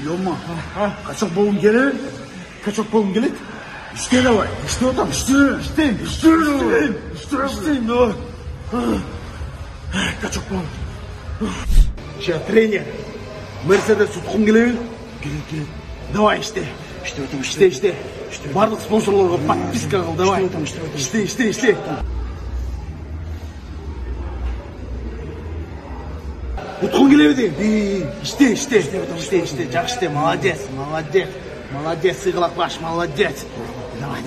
Yo'qmi? Kaçak bolum kerak. Kaçak bolum kerak. İşte davay. İşte otam. İşte. Kaçak bolum. Trener. Mercedes tutqum keladi. Kerak. Давай işte. İşte. Bardıq sponsorlarga подписка qil, давай. İşte. Tutqum keladi. İşte. Жақсы, молодец, сыгылак баш, молодец.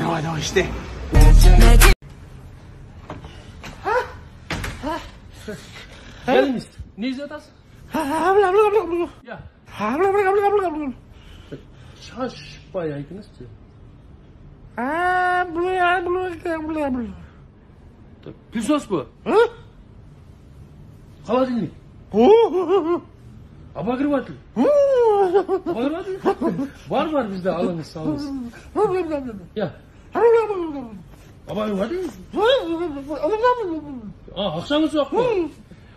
Давай, işte. Geliniz. Ne izliyorsun? Ya. Şaşbayaydınız ki. Pilsos bu. Холодильник. Обогреватель. Var bizde alınız. Ya. Обогреватель. Ақшаңыз жоқ па?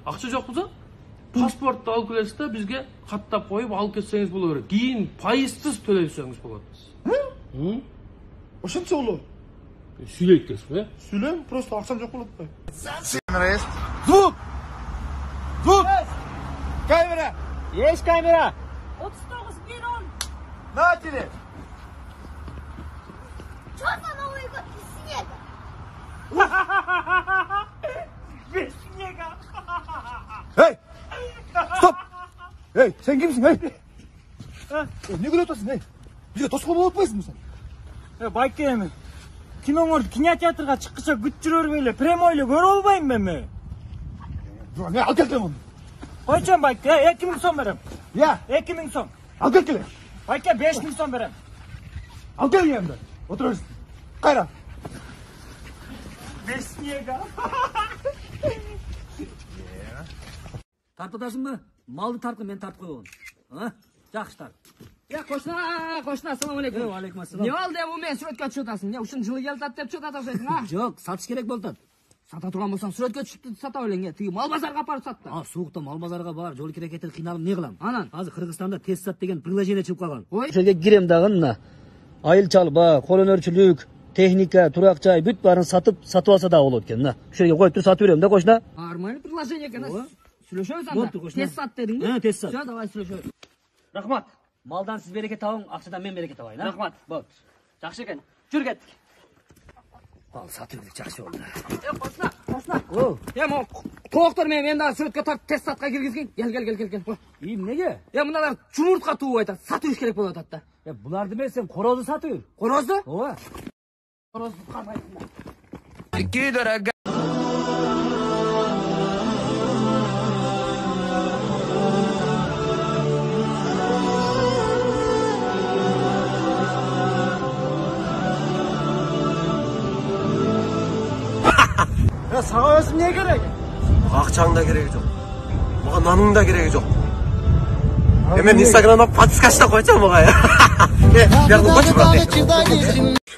Ақша жоқ болса, паспортты алып келесіз да бізге хаттап қойып алып кетсеңіз болу керек. Кейін пайызсыз төлесеңіз болады. Ошончо болот. Сүйлейт дейсіз бе? Сүйлөйм, просто акчам жок болот да. Звук. Камера. Есть камера. 39 миллион. На тебе. Что за Новый год без снега? Без снега. Hey! Stop! Hey, sen kimsin? Hey! Ne gülüyorsun? Hey! Bize tosqa болуп атпайсыңбы сен? Байке эми. Киноңорду кинотеатрга чыккыча күт жүрөр эле, прямойло көрүп албайм эми. Ne al gel onu. Койчом байке, 2000 сом берем. Ya, 2000 сом. al gel. Байке 5000 сом берем. Al gel yanımda. Oturuyorsun. Kayra. Без снега. Тартып атасыңбы? Малды тарткын, мен тартып койгон. Жакшы тарт. Ya koşna assalamu alaikum. Wa alaikum assalam. Ne oldu bu men suratga tushib otasың? Ne uchun jil keltat deb tushib otasың, ha? Жок, сатыш керек болуп атат. Сата турган болсоң suratga tushib сата белең. Тиги мал базарга апарып сатты. Суукта мал базарга бар, жол керекетер кыйналып не кылам? Анан Азыр Кыргызстанда Тессат деген приложение чыгып калган. Ой. Ошерге кирем дагы мына. Айыл чалба, кол өнөрчүлүк, техника, турак жай бүт баарын сатып алса да болот экен. Мына, ошерге коюп туруп сатып берем да кошуна. Нормальный приложение экен. Сүйлөшөбүз анда. Болду, кошуна. Тессат дедиңби? Тессат. Жо, давай сүйлөшөбүз. Рахмат. Малдан сиз береке табың, акчадан мен береке табайын, а? Рахмат. Болду. Жакшы экен. Жүр кеттик. Ал сатып элек жакшы болду. Кошна. Mo токтор мен дагы сүрөткө тартып Тессатка киргизгин. Кел. Эмнеге? Мыналар чумуртка тууп айтат. Сатып керек болуп атат да. Буларды эмес, сен корозду сатып бер. Корозду? Ооба. Корозду кармайсың. Ya sana özüm ne gerek? Akçağın da gereği yok. Bana nanın da gereği yok. Hemen Instagram'a patiskaçta koyacağım bana ya. Yardım koç bırak.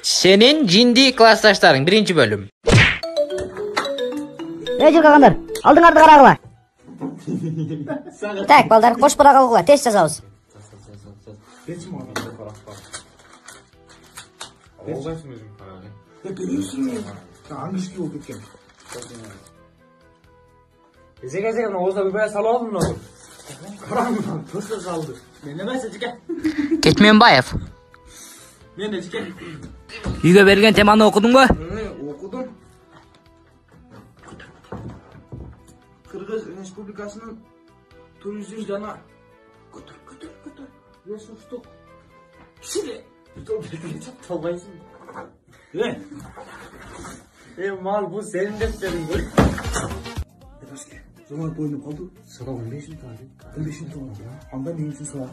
Senin cindi klassdaşların 1. bölüm. Ey kağanlar, aldыңарды карагыла. Так, балдар, кош бара калгыла, тест жазабыз. Английский болуп кеткен. Эзеге оозда бөбө салып алдым мына. Караңгы, тоста салды. Мен эмес эжеке. Кетменбаев. Мен эжеке. Үйгө берген теманы окудуңбу? Окудум. Кыргыз Республикасынын туризм жана көтөр. Ресурстук. Силе. Толбайсың. Mal bu senin defterin bu. Эпоске. Жомарт боюнуп калды. Сага 15 таа. 15 таа. Анда мен үчүн сага.